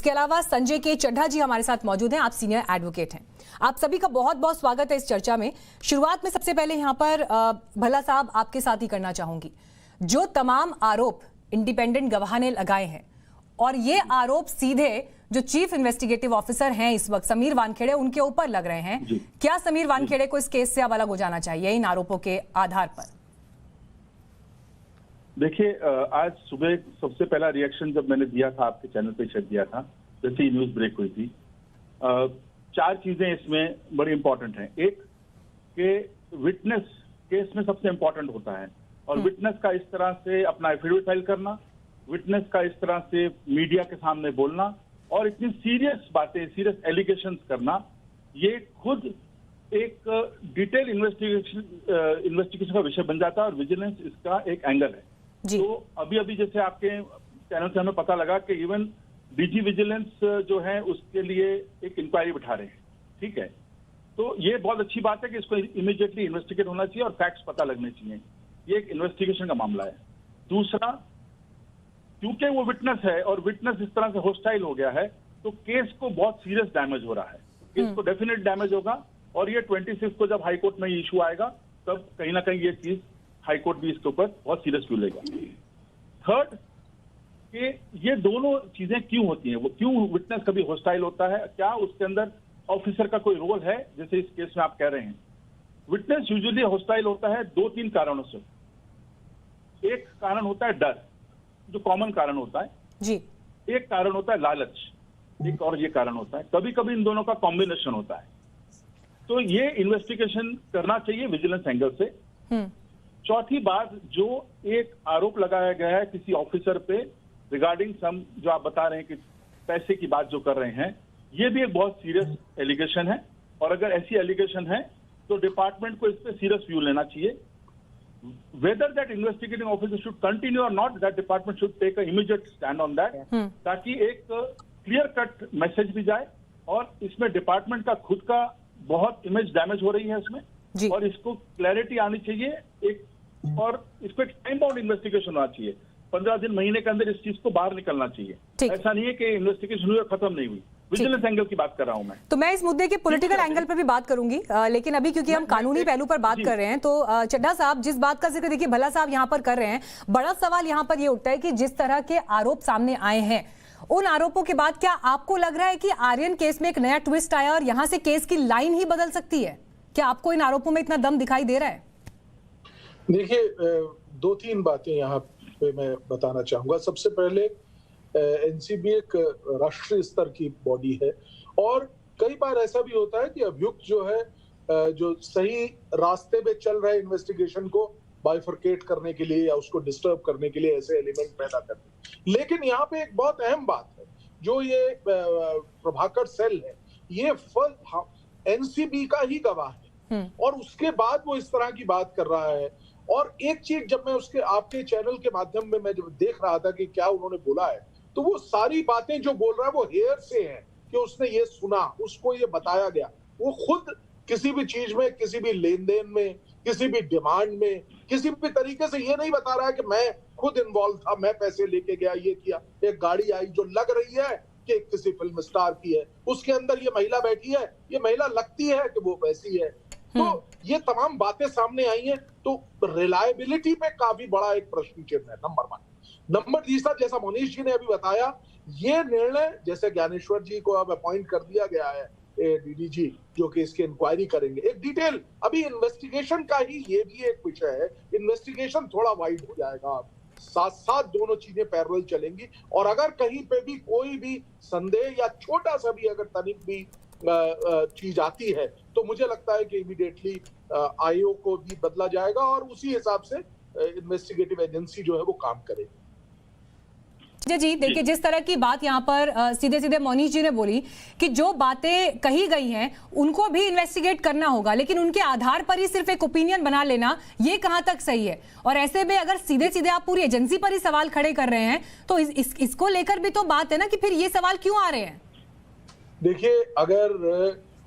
इसके अलावा संजय के चड्ढा जी हमारे साथ मौजूद हैं। आप सीनियर एडवोकेट हैं। आप सभी का बहुत बहुत स्वागत है इस चर्चा में। शुरुआत में सबसे पहले यहाँ पर भल्ला साहब आपके साथ ही करना चाहूंगी। जो तमाम आरोप इंडिपेंडेंट गवाह ने लगाए हैं और ये आरोप सीधे जो चीफ इन्वेस्टिगेटिव ऑफिसर हैं इस वक्त समीर वानखेड़े उनके ऊपर लग रहे हैं, क्या समीर वानखेड़े को इस केस से अब अलग हो जाना चाहिए इन आरोपों के आधार पर? देखिए, आज सुबह सबसे पहला रिएक्शन जब मैंने दिया था, आपके चैनल पे शेयर किया था, जैसे ही न्यूज ब्रेक हुई थी, चार चीजें इसमें बड़ी इंपॉर्टेंट हैं। एक कि विटनेस केस में सबसे इंपॉर्टेंट होता है और विटनेस का इस तरह से अपना एफिडेविट फाइल करना, विटनेस का इस तरह से मीडिया के सामने बोलना और इतनी सीरियस बातें, सीरियस एलिगेशंस करना, ये खुद एक डिटेल इन्वेस्टिगेशन का विषय बन जाता है और विजिलेंस इसका एक एंगल है। तो अभी अभी जैसे आपके चैनल से हमें पता लगा कि इवन डीजी विजिलेंस जो है उसके लिए एक इंक्वायरी बिठा रहे हैं। ठीक है, तो ये बहुत अच्छी बात है कि इसको इमीडिएटली इन्वेस्टिगेट होना चाहिए और फैक्ट्स पता लगने चाहिए। ये एक इन्वेस्टिगेशन का मामला है। दूसरा, क्योंकि वो विटनेस है और विटनेस इस तरह से होस्टाइल हो गया है तो केस को बहुत सीरियस डैमेज हो रहा है। केस को डेफिनेट डैमेज होगा और ये 26 को जब हाईकोर्ट में इशू आएगा तब कहीं ना कहीं ये चीज हाईकोर्ट भी इसके ऊपर बहुत सीरियस व्यू लेगा। थर्ड, कि ये दोनों चीजें क्यों होती हैं, वो क्यों विटनेस कभी होस्टाइल होता है, क्या उसके अंदर ऑफिसर का कोई रोल है, जैसे इस केस में आप कह रहे हैं। विटनेस यूजुअली होस्टाइल होता है 2-3 कारणों से। एक कारण होता है डर, जो कॉमन कारण होता है जी। एक कारण होता है लालच, एक और ये कारण होता है। कभी कभी इन दोनों का कॉम्बिनेशन होता है। तो ये इन्वेस्टिगेशन करना चाहिए विजिलेंस एंगल से। चौथी बात, जो एक आरोप लगाया गया है किसी ऑफिसर पे रिगार्डिंग सम, जो आप बता रहे हैं कि पैसे की बात जो कर रहे हैं, ये भी एक बहुत सीरियस एलिगेशन है और अगर ऐसी एलिगेशन है तो डिपार्टमेंट को इस पे सीरियस व्यू लेना चाहिए। Whether that investigating officer should continue or not, that department should take an immediate stand on that, ताकि एक क्लियर कट मैसेज भी जाए और इसमें डिपार्टमेंट का खुद का बहुत इमेज डैमेज हो रही है इसमें और इसको क्लैरिटी आनी चाहिए एक, और इसको एक टाइम बाउंड इन्वेस्टिगेशन होना चाहिए। 15 दिन, महीने के अंदर इस चीज को बाहर निकलना चाहिए। ऐसा नहीं है कि इन्वेस्टिगेशन हुई और खत्म नहीं हुई। विजिलेंस एंगल की बात कर रहा हूं मैं। तो मैं इस मुद्दे के पॉलिटिकल एंगल पर भी बात करूंगी, लेकिन अभी क्योंकि हम कानूनी पहलू पर बात कर रहे हैं तो चड्ढा साहब जिस बात का जिक्र देखिए भल्ला साहब यहाँ पर कर रहे हैं, बड़ा सवाल यहाँ पर ये उठता है कि जिस तरह के आरोप सामने आए हैं, उन आरोपों के बाद क्या आपको लग रहा है कि आर्यन केस में एक नया ट्विस्ट आया और यहाँ से केस की लाइन ही बदल सकती है? क्या आपको इन आरोपों में इतना दम दिखाई दे रहा है? देखिए, 2-3 बातें यहाँ पे मैं बताना चाहूंगा। सबसे पहले एनसीबी एक राष्ट्रीय स्तर की बॉडी है और कई बार ऐसा भी होता है कि अभियुक्त जो है, जो सही रास्ते पे चल रहे इन्वेस्टिगेशन को बाइफरकेट करने के लिए या उसको डिस्टर्ब करने के लिए ऐसे एलिमेंट पैदा करते हैं। लेकिन यहाँ पे एक बहुत अहम बात है, जो ये प्रभाकर सेल है, ये एनसीबी का ही गवाह है और उसके बाद वो इस तरह की बात कर रहा है। और एक चीज, जब मैं उसके आपके चैनल के माध्यम में मैं जब देख रहा था कि क्या उन्होंने बोला है, तो वो सारी बातें जो बोल रहा है वो हेयर से है कि उसने ये सुना, उसको ये बताया गया। वो खुद किसी भी चीज में, किसी भी लेन देन में, किसी भी डिमांड में, किसी भी तरीके से ये नहीं बता रहा है कि मैं खुद इन्वॉल्व था, मैं पैसे लेके गया, ये किया। एक गाड़ी आई जो लग रही है कि किसी फिल्म स्टार की है, उसके अंदर ये महिला बैठी है, ये महिला लगती है कि वो वैसी है। तो ये तमाम बातें सामने आई हैं, तो रिलायबिलिटी पे काफी बड़ा एक प्रश्न चिन्ह है, नंबर 1। नंबर तीसरा, जैसा मोनीश जी ने अभी बताया, ये निर्णय जैसे ज्ञानेश्वर जी को अब अपॉइंट कर दिया गया है डीडीजी, जो कि इसकी इंक्वायरी करेंगे। एक डिटेल अभी इन्वेस्टिगेशन का ही ये भी एक विषय है, इन्वेस्टिगेशन थोड़ा वाइड हो जाएगा, साथ साथ दोनों चीजें पैरेलल चलेंगी और अगर कहीं पे भी कोई भी संदेह या छोटा सा भी अगर तनिक भी चीज आती है तो मुझे लगता है कि इमीडिएटली आईओ को भी बदला जाएगा और उसी हिसाब से इन्वेस्टिगेटिव एजेंसी जो है वो काम करेगी। जी देखिए, जिस तरह की बात यहाँ पर सीधे सीधे मोनीश जी ने बोली कि जो बातें कही गई हैं उनको भी इन्वेस्टिगेट करना होगा, लेकिन उनके आधार पर ही सिर्फ एक ओपिनियन बना लेना ये कहाँ तक सही है? और ऐसे में अगर सीधे सीधे आप पूरी एजेंसी पर ही सवाल खड़े कर रहे हैं तो इसको लेकर भी तो बात है ना कि फिर ये सवाल क्यों आ रहे हैं? देखिए, अगर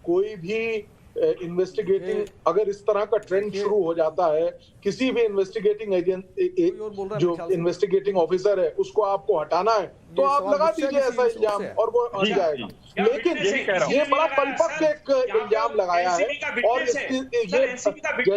कोई भी इन्वेस्टिगेटिंग अगर इस तरह का ट्रेंड शुरू हो जाता है, किसी भी इन्वेस्टिगेटिंग एजेंट जो इन्वेस्टिगेटिंग ऑफिसर है उसको आपको हटाना है तो आप लगा दीजिए ऐसा इल्जाम और वो हट जाएगा। लेकिन ये बड़ा परिपक्व एक इल्जाम लगाया है और ये जैसा कि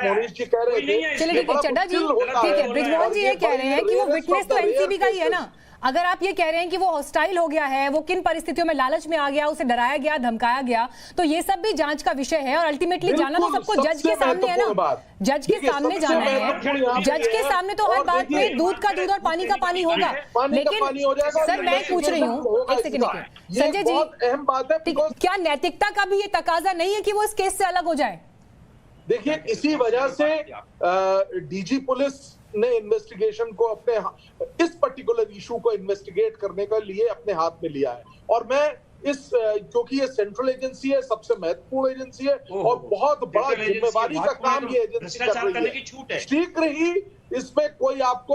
मोनीश जी कह रहे थे, चलिए ठीक है चड्ढा जी, ठीक है ब्रिजमोहन जी ये कह रहे हैं कि वो विटनेस तो एनसीबी का ही है ना। अगर आप ये कह रहे हैं कि वो हॉस्टाइल हो गया है, वो किन परिस्थितियों में लालच में आ गया, उसे डराया गया, धमकाया गया, तो ये सब भी जांच का विषय है और अल्टीमेटली जाना तो सबको जज के सामने है ना, जज के सामने जाना है। जज के सामने तो हर बात में दूध का दूध और पानी का पानी होगा। लेकिन सर मैं पूछ रही हूँ, एक सेकंड संजय जी, अहम बात है, क्या नैतिकता का भी ये तकाजा नहीं है कि वो इस केस से अलग हो जाए? देखिए इसी वजह से डीजी पुलिस ने इन्वेस्टिगेशन को अपने इस पर्टिकुलर इशू को इन्वेस्टिगेट करने के लिए अपने हाथ में लिया है। और मैं इस क्योंकि ये सेंट्रल एजेंसी है, सबसे महत्वपूर्ण एजेंसी है और बहुत बड़ा जिम्मेवारी का काम ये एजेंसी कर रही है। शीघ्र ही इसमें कोई आपको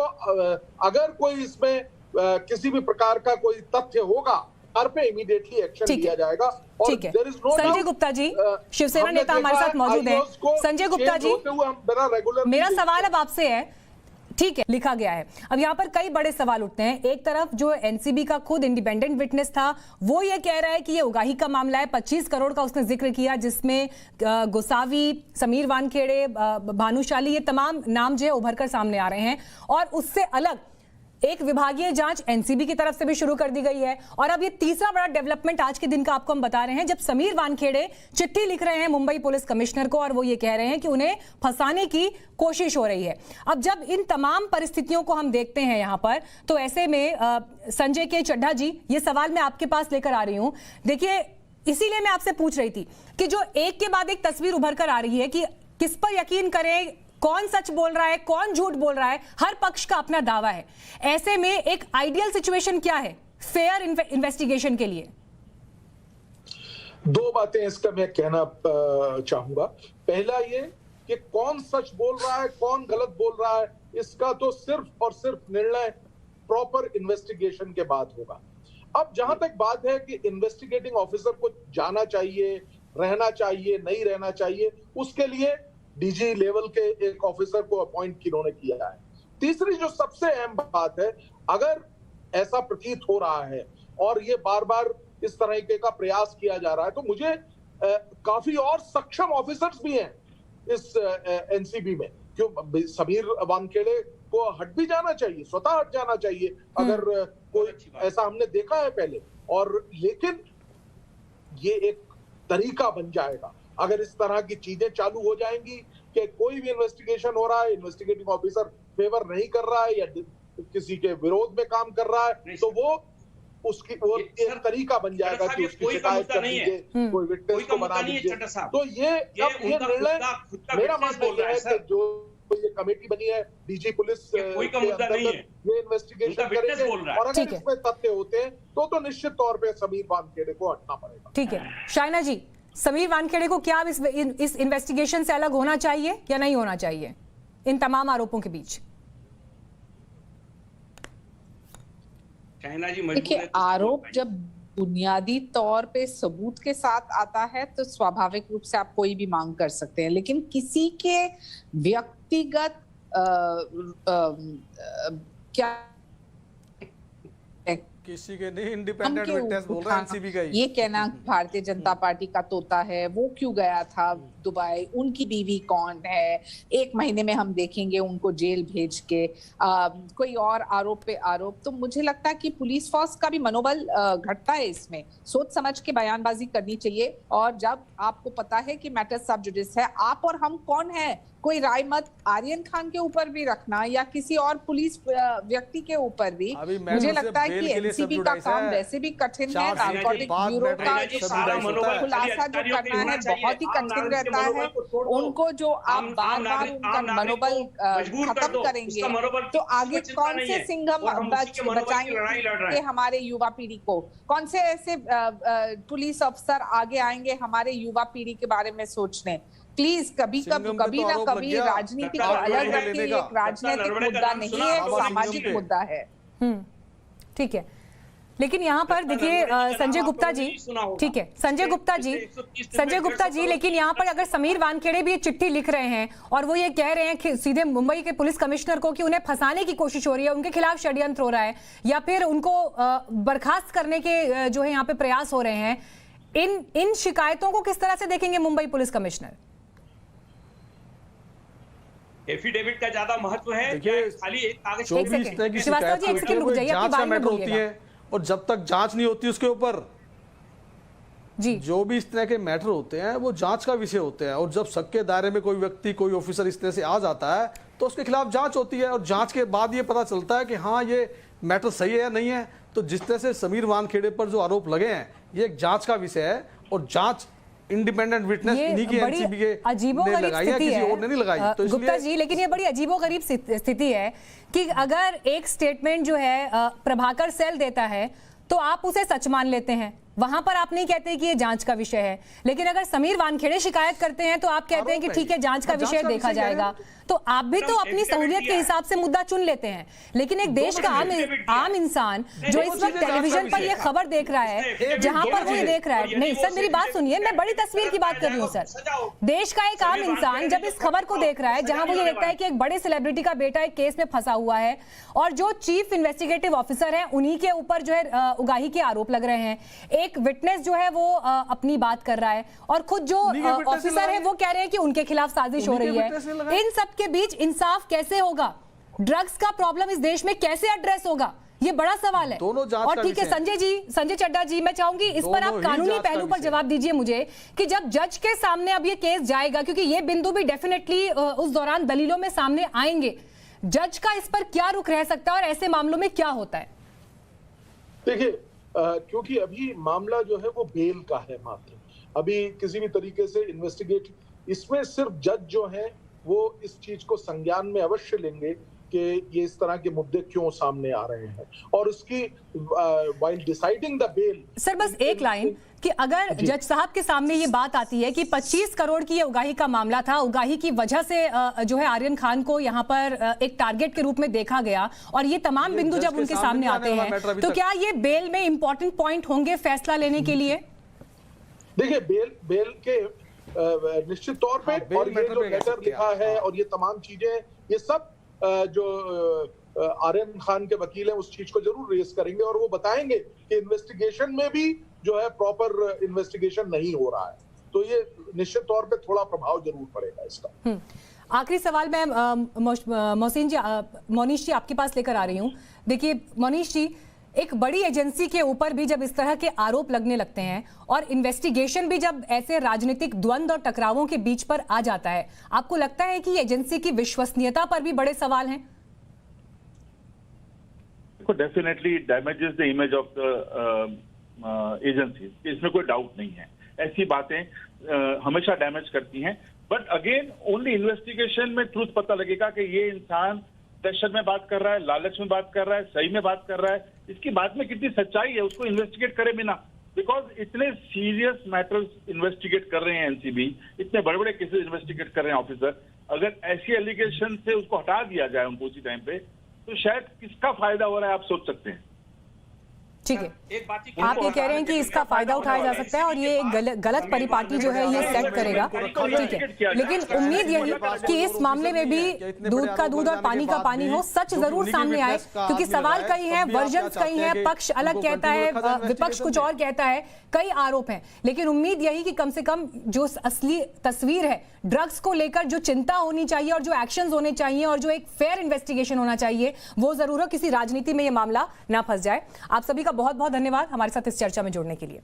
अगर कोई इसमें किसी भी प्रकार का कोई तथ्य होगा हर पे इमीडिएटली एक्शन लिया जाएगा। ठीक है संजय गुप्ता जी, शिवसेना नेता हमारे साथ मौजूद हैं। संजय गुप्ता जी, मेरा सवाल अब आपसे है, ठीक है लिखा गया है, अब यहाँ पर कई बड़े सवाल उठते हैं। एक तरफ जो एनसीबी का खुद इंडिपेंडेंट विटनेस था वो ये कह रहा है कि ये उगाही का मामला है, 25 करोड़ का उसने जिक्र किया जिसमें गोसावी, समीर वानखेड़े, भानुशाली, ये तमाम नाम जो है उभर कर सामने आ रहे हैं। और उससे अलग एक विभागीय जांच एनसीबी की तरफ से भी शुरू कर दी गई है। और अब ये तीसरा बड़ा डेवलपमेंट आज के दिन का आपको हम बता रहे हैं, जब समीर वानखेड़े चिट्ठी लिख रहे हैं मुंबई पुलिस कमिश्नर को और वो ये कह रहे हैं कि उन्हें फंसाने की कोशिश हो रही है। अब जब इन तमाम परिस्थितियों को हम देखते हैं यहां पर, तो ऐसे में संजय के चड्ढा जी, ये सवाल मैं आपके पास लेकर आ रही हूं। देखिए इसीलिए मैं आपसे पूछ रही थी कि जो एक के बाद एक तस्वीर उभर कर आ रही है कि किस पर यकीन करें, कौन सच बोल रहा है, कौन झूठ बोल रहा है, हर पक्ष का अपना दावा है। ऐसे में एक आइडियल सिचुएशन क्या है फेयर इन्वेस्टिगेशन के लिए? दो बातें इसका मैं कहना चाहूंगा। पहला ये कि कौन सच बोल रहा है, कौन गलत बोल रहा है, इसका तो सिर्फ और सिर्फ निर्णय प्रॉपर इन्वेस्टिगेशन के बाद होगा। अब जहां तक बात है कि इन्वेस्टिगेटिंग ऑफिसर को जाना चाहिए, रहना चाहिए, नहीं रहना चाहिए, उसके लिए डीजी लेवल के एक ऑफिसर को अपॉइंट किन्होंने किया है। तीसरी जो सबसे अहम बात है, अगर ऐसा प्रतीत हो रहा है और ये बार बार इस तरह का प्रयास किया जा रहा है, तो मुझे काफी और सक्षम ऑफिसर्स भी हैं इस एनसीबी में। क्यों समीर वानखेड़े को हट भी जाना चाहिए, स्वतः हट जाना चाहिए अगर कोई ऐसा हमने देखा है पहले। और लेकिन ये एक तरीका बन जाएगा अगर इस तरह की चीजें चालू हो जाएंगी कि कोई भी इन्वेस्टिगेशन हो रहा है, इन्वेस्टिगेटिंग ऑफिसर फेवर नहीं कर रहा है या किसी के विरोध में काम कर रहा है, तो वो एक तरीका बन जाएगा कि उसकी शिकायत कर दीजिए, कोई विटनेस को बना दीजिए। तो ये निर्णय मेरा मानना यह है कि जो ये कमेटी बनी है डीजी पुलिस के अंतर्गत ये इन्वेस्टिगेशन करेंगे और अगर इसमें तथ्य होते हैं तो निश्चित तौर पे समीर वानखेड़े को हटना पड़ेगा। ठीक है शाइना जी, समीर वानखेड़े को क्या इस इन्वेस्टिगेशन से अलग होना चाहिए या नहीं होना चाहिए इन तमाम आरोपों के बीच? देखिए, आरोप जब बुनियादी तौर पे सबूत के साथ आता है तो स्वाभाविक रूप से आप कोई भी मांग कर सकते हैं, लेकिन किसी के व्यक्तिगत क्या किसी के नहीं, इंडिपेंडेंट विटनेस बोल रहे हैं एनसीबी का ही। ये कहना भारतीय जनता पार्टी का तोता है, वो क्यों गया था दुबई, उनकी बीवी कौन है, 1 महीने में हम देखेंगे उनको जेल भेज के, कोई और आरोप पे आरोप। तो मुझे लगता है कि पुलिस फोर्स का भी मनोबल घटता है इसमें। सोच समझ के बयानबाजी करनी चाहिए और जब आपको पता है कि मैटर सब जुडिस है, आप और हम कौन है, कोई राय मत आर्यन खान के ऊपर भी रखना या किसी और पुलिस व्यक्ति के ऊपर भी। मुझे लगता है कि एनसीबी का काम वैसे भी कठिन है, नारकोटिक ब्यूरो का खुलासा जो करना है बहुत ही कठिन रहता है। उनको जो आप बार बार उनका मनोबल खत्म करेंगे तो आगे कौन से सिंघम बचाएंगे हमारे युवा पीढ़ी को? कौन से ऐसे पुलिस अफसर आगे आएंगे हमारे युवा पीढ़ी के बारे में सोचने? प्लीज कभी ना कभी राजनीति को अलग रखिए। एक राजनीतिक मुद्दा नहीं है, एक सामाजिक मुद्दा है। ठीक है लेकिन यहाँ पर देखिए संजय गुप्ता जी, ठीक है संजय गुप्ता जी, लेकिन यहाँ पर अगर समीर वानखेड़े भी चिट्ठी लिख रहे हैं और वो ये कह रहे हैं कि सीधे मुंबई के पुलिस कमिश्नर को कि उन्हें फंसाने की कोशिश हो रही है, उनके खिलाफ षड्यंत्र हो रहा है या फिर उनको बर्खास्त करने के जो है यहाँ पे प्रयास हो रहे हैं, इन शिकायतों को किस तरह से देखेंगे मुंबई पुलिस कमिश्नर? एफिडेविट का ज्यादा महत्व है, खाली एक कागज जो भी इस तरह की शिकायत जांच का मैटर होती है, और जब तक जांच नहीं होती उसके ऊपर जी जो भी इस तरह के मैटर होते हैं वो जांच का विषय होते हैं, और जब शक के दायरे में कोई व्यक्ति कोई ऑफिसर इस तरह से आ जाता है तो उसके खिलाफ जांच होती है, और जांच के बाद ये पता चलता है कि हाँ ये मैटर सही है या नहीं है। तो जिस तरह से समीर वानखेड़े पर जो आरोप लगे हैं ये एक जांच का विषय है, और जांच इंडिपेंडेंट विटनेस इन्हीं की एनसीबी के ने लगाई है, किसी और ने नहीं लगाई। तो गुप्ता जी, लेकिन ये बड़ी अजीबोगरीब स्थिति है कि अगर एक स्टेटमेंट जो है प्रभाकर सेल देता है तो आप उसे सच मान लेते हैं, वहां पर आप नहीं कहते कि ये जांच का विषय है, लेकिन अगर समीर वानखेड़े शिकायत करते हैं तो आप कहते हैं कि ठीक है जांच का विषय देखा जाएगा। तो आप भी तो अपनी सहूलियत के हिसाब से मुद्दा चुन लेते हैं, लेकिन एक देश का आम इंसान जो इस वक्त टेलीविजन पर ये खबर देख रहा है, जहां पर वो ये देख रहा है, नहीं सर मेरी बात सुनिए, मैं बड़ी तस्वीर की बात कर रही हूँ सर। देश का एक आम इंसान जब इस खबर को देख रहा है जहां वो ये देखता है कि एक बड़े सेलिब्रिटी का बेटा एक केस में फंसा हुआ है और जो चीफ इन्वेस्टिगेटिव ऑफिसर है उन्हीं के ऊपर जो है उगाही के आरोप लग रहे हैं, एक विटनेस जो है वो अपनी बात कर रहा है और खुद जो ऑफिसर है वो कह रहे हैं कि उनके खिलाफ साजिश हो रही है। इन सब के बीच इंसाफ कैसे होगा? ड्रग्स का प्रॉब्लम इस देश में कैसे एड्रेस होगा? ये बड़ा सवाल है। और ठीक है संजय चड्ढा जी, मैं चाहूंगी इस पर आप कानूनी पहलू पर जवाब दीजिए मुझे कि जब जज के सामने अब ये केस जाएगा, क्योंकि ये बिंदु भी डेफिनेटली उस दौरान दलीलों में सामने आएंगे, जज का इस पर क्या रुख रह सकता है और ऐसे मामलों में क्या होता है? देखिए क्योंकि अभी मामला जो है वो बेल का है मात्र, अभी किसी भी तरीके से इन्वेस्टिगेट, इसमें सिर्फ जज जो है वो इस चीज को संज्ञान में अवश्य लेंगे कि ये इस तरह के मुद्दे क्यों सामने आ रहे हैं, और उसकी while deciding the bell. Sir बस एक लाइन कि अगर जज साहब के सामने ये बात आती है कि 25 करोड़ की ये उगाही का मामला था, उगाही की वजह से जो है आर्यन खान को यहाँ पर एक टारगेट के रूप में देखा गया, और ये तमाम बिंदु जब उनके सामने आते हैं तो क्या ये बेल में इंपॉर्टेंट पॉइंट होंगे फैसला लेने के लिए? देखिए बेल के निश्चित तौर पे, और ये जो लेटर लिखा है और ये तमाम चीजें, ये सब जो आर्यन खान के वकील हैं उस चीज को जरूर रेस करेंगे और वो बताएंगे कि इन्वेस्टिगेशन में भी जो है प्रॉपर इन्वेस्टिगेशन नहीं हो रहा है, तो ये निश्चित तौर पे थोड़ा प्रभाव जरूर पड़ेगा इसका। आखिरी सवाल मैं मोनीश जी आपके पास लेकर आ रही हूँ। देखिए मोनीश जी, एक बड़ी एजेंसी के ऊपर भी जब इस तरह के आरोप लगने लगते हैं और इन्वेस्टिगेशन भी जब ऐसे राजनीतिक द्वंद्व और टकरावों के बीच पर आ जाता है, आपको लगता है कि एजेंसी की विश्वसनीयता पर भी बड़े सवाल हैं? Definitely damages the image of the agency, इसमें कोई डाउट नहीं है, ऐसी बातें हमेशा डैमेज करती हैं। बट अगेन ओनली इन्वेस्टिगेशन में ट्रूथ पता लगेगा कि ये इंसान दहशत में बात कर रहा है, लालच में बात कर रहा है, सही में बात कर रहा है, इसकी बात में कितनी सच्चाई है उसको इन्वेस्टिगेट करे बिना, बिकॉज इतने सीरियस मैटर्स इन्वेस्टिगेट कर रहे हैं एनसीबी, इतने बड़े बड़े केसेस इन्वेस्टिगेट कर रहे हैं ऑफिसर, अगर ऐसी एलिगेशन से उसको हटा दिया जाए उनको उसी टाइम पे, तो शायद किसका फायदा हो रहा है आप सोच सकते हैं। ठीक है, आप ये कह रहे हैं कि इसका फायदा उठाया जा सकता है और ये एक गलत परिपाटी जो है ये सेट करेगा, ठीक है, लेकिन उम्मीद यही कि इस मामले में भी दूध का दूध और पानी का पानी हो, सच जरूर सामने आए, क्योंकि सवाल कई हैं, वर्जन्स कई हैं, पक्ष अलग कहता है, विपक्ष कुछ और कहता है, कई आरोप हैं, लेकिन उम्मीद यही कि कम से कम जो असली तस्वीर है ड्रग्स को लेकर, जो चिंता होनी चाहिए और जो एक्शंस होने चाहिए और जो एक फेयर इन्वेस्टिगेशन होना चाहिए, वो जरूर हो, किसी राजनीति में ये मामला ना फंस जाए। आप सभी का बहुत बहुत धन्यवाद हमारे साथ इस चर्चा में जुड़ने के लिए।